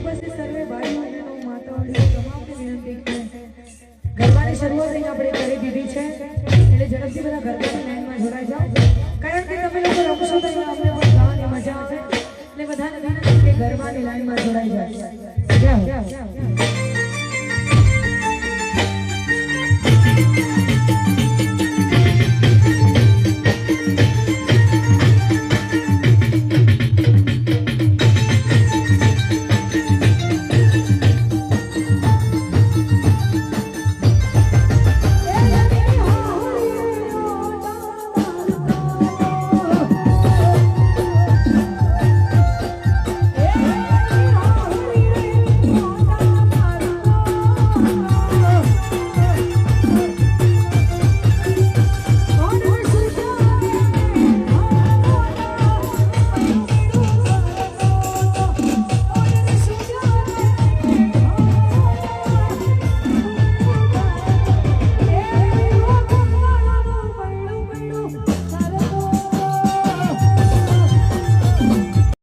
ઉપસ્થિત સર્વે ભાઈઓ બહેનો માતાઓ તમામને વિનંતી છે ગરબાની શરૂઆત અહીં આપણે કરી દીધી છે એટલે ઝડપથી બધા ગરબાની લાઈનમાં જોડાઈ જાઓ કારણ કે તમે લોકો રમશો તો અમને પણ ગાવાની મજા આવે એટલે બધાને વિનંતી કે ગરબાની લાઈનમાં જોડાઈ જાઓ